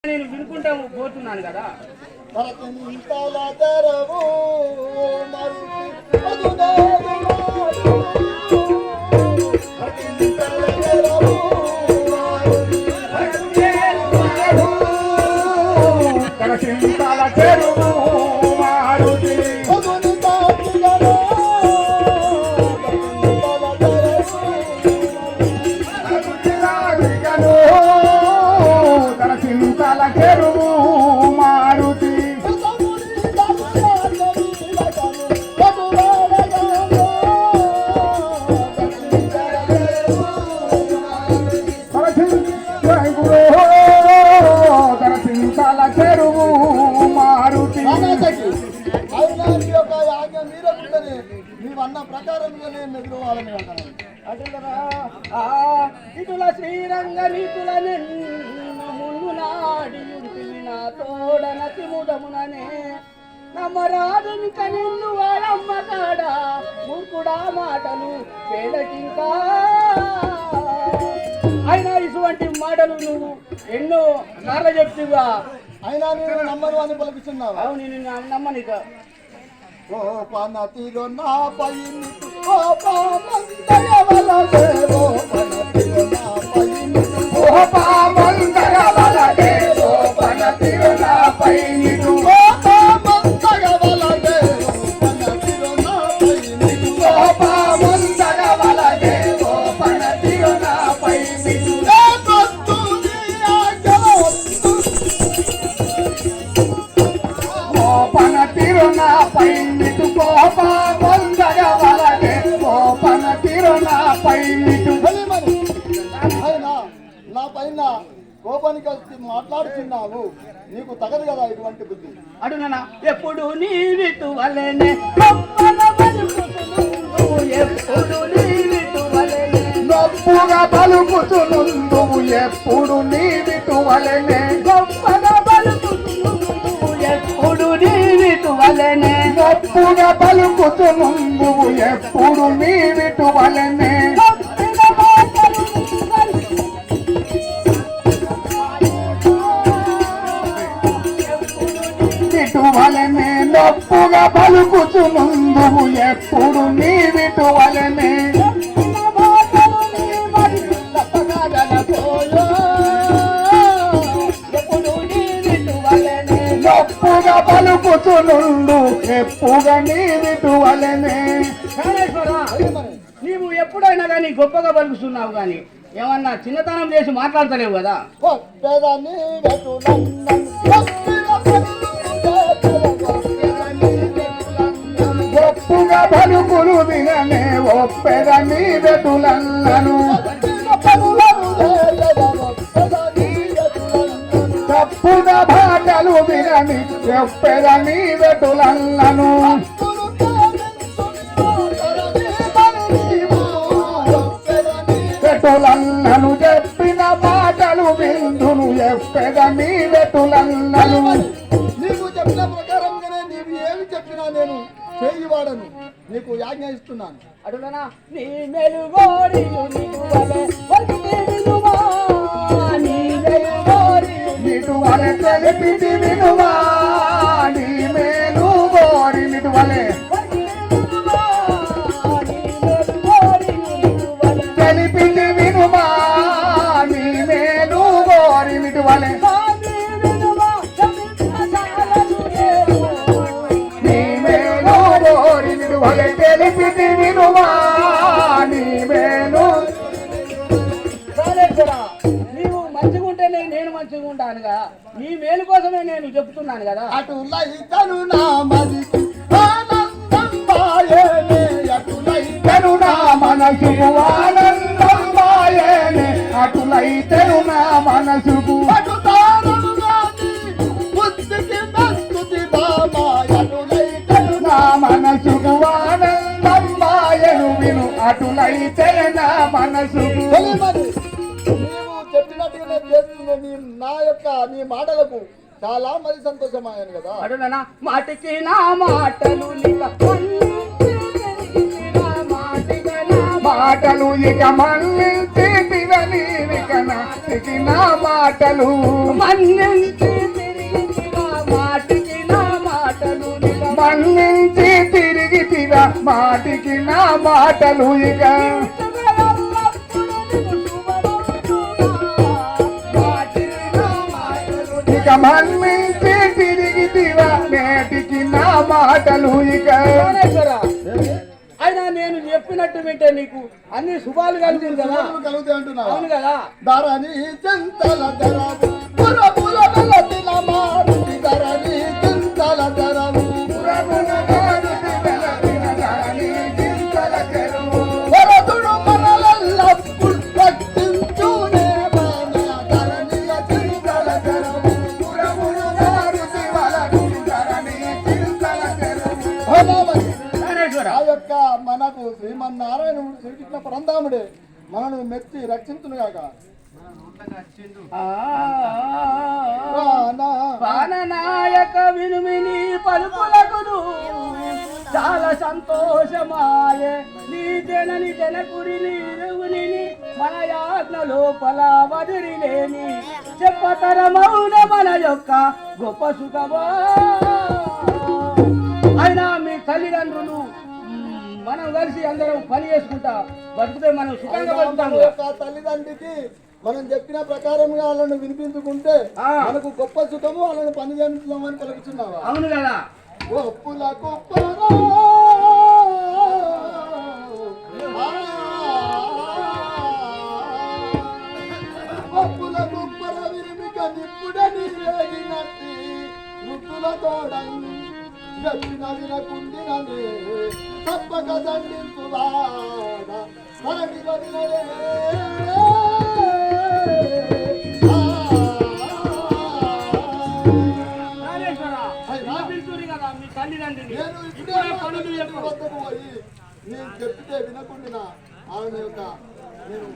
నేను వినుకుంటా పోతున్నాను కదా. ఇటుల శ్రీరంగ నీతుల ముందు నాడి నా తోడనతి ముడముననే నమ్మరాజుని కనిన్ను వాడమ్మ కాడ మూర్ఖుడా మాటలు పేదకింకా. అయినా ఇటువంటి మాటలు నువ్వు ఎన్నో సార్లు చెప్తుగా, అయినా నేను నమ్మను అని పలుకుతున్నావు. అవును, నేను నమ్మనిక. పనతిలో నా పై పామందరవల దేవో పనతిలో నా పై పామందరవల దేవో పనతిలో నా పై పామందరవల దేవో పనతిలో నా పై పామందరవల దేవో పనతిలో నా పై పనతిలో నా పై నా పైన కోపానికి వచ్చి మాట్లాడుతున్నావు, నీకు తగదు కదా ఇటువంటి బుద్ధి. అడుగునా ఎప్పుడు నీవిటు వలెనే ఎప్పుడు నీవిటు వలెనే గొప్పగా పలుకుతునుందువు ఎప్పుడు నీవిటు వలెనే గొప్పగా పలుకుతునుందువు ఎప్పుడు నీవిటు వలెనే గొప్పగా పలుకుతునుందువు ఎప్పుడు నీవిటు వలెనే వలనే నొప్పుగా పలుకుతునుందువు ఎప్పుడు నీవిటు వలనే నొప్పుగా పలుకుతునుండు ఎప్పుగా నీవిటు వలనే. నీవు ఎప్పుడైనా కానీ గొప్పగా పలుకుతున్నావు కానీ ఏమన్నా చిన్నతనం చేసి మాట్లాడతలేవు కదా. గొప్పగా పలుకులు విననే ఒప్పెద నీ వెతులను తప్పుగా భాటలు వినని ఒప్పెద నీ వెతులను వెతులను చెప్పిన మాటలు విందును ఎప్పెద నీ వెతులను. నీకు చెప్పిన ప్రకారంగానే నీవు ఏమి చెప్పినా నేను చేయవాడను, నీకు ఆజ్ఞ ఇస్తున్నాను. అడుగునా నీ మెలుగోరి తెలిపి వినువా నీ మేలు గోరి నిటువలే తెలిపి వినుమా నీ మేలు గోరి నిటువలే తెలిపి వినుమా నీ మేలు. నీవు మంచిగా ఉంటేనే నేను మంచిగా ఉంటానుగా, నీ మేలు కోసమే నేను చెప్తున్నాను కదా. అటులైతను నా మదికి ఆనందం మాయేనే, అటులైతను నా మనసుకు ఆనందం మాయేనే, అటులైతను నా మనసుకు నా మనసుకు ఆనందం మాయను విను అటులైతే నా మనసుకు. చెప్పినట్టుగానే చేస్తుంది నా యొక్క నీ మాటలకు చాలా మరి సంతోషమాయను కదా. అడుగునా మాటికి నా మాటలు మాటలు ఇక మళ్ళీ ఇక నాటికి నా మాటలు మన్నించి తిరిగితివా మాటికి నా మాటలు మన్నించి తిరిగితివా మాటికి నా మాటలు ఇక ఇక మన్నించి తిరిగితివా నేటికి నా మాటలు ఇక అయినా నేను చెప్పినట్టు వింటే నీకు అన్ని శుభాలు కలిగింది కదా కలుగుతాయి అంటున్నావా? అవును కదా ధరణి చింతల ధరవు పురపుల వెలతిల మారుతి ధరణి చింతల ధరవు వరదుడు మనలెల్లప్పుడు రక్షించునే మన ధరణియ చింతల ధరవు హోమవతి. ఆ యొక్క మనకు శ్రీమన్నారాయణుడు శ్రీకృష్ణ పరంధాముడే మనను మెచ్చి రక్షించును గాక. ప్రాణనాయక వినుమిని పలుకులకును చాలా సంతోషమాయే నీ జనని జనకుడి నీరుని మన యాజ్ఞ లోపల వదిలిలేని చెప్పతరమౌన మన యొక్క గొప్ప సుఖమా. అయినా మీ తల్లిదండ్రులు మనం కలిసి అందరం పని చేసుకుంటా బతుకుతే మనం సుఖంగా బతుకుతాము. తల్లిదండ్రికి మనం చెప్పిన ప్రకారంగా వాళ్ళని వినిపించుకుంటే మనకు గొప్ప సుఖము వాళ్ళని పని చేయించుదామని పలుకుతున్నావా? అవును కదా. గొప్పుల గొప్పరా గొప్పుల గొప్పర విరిమిక నిప్పుడని రేగినట్టి ముట్టుల తోడం గట్టిన వినకుండిననే తప్పక దండించువాడ మనకి వదిలే మీ తల్లిదండ్రులు నేను ఇప్పుడే వద్దకు పోయి నేను చెప్తే వినకుండా ఆమె యొక్క నేను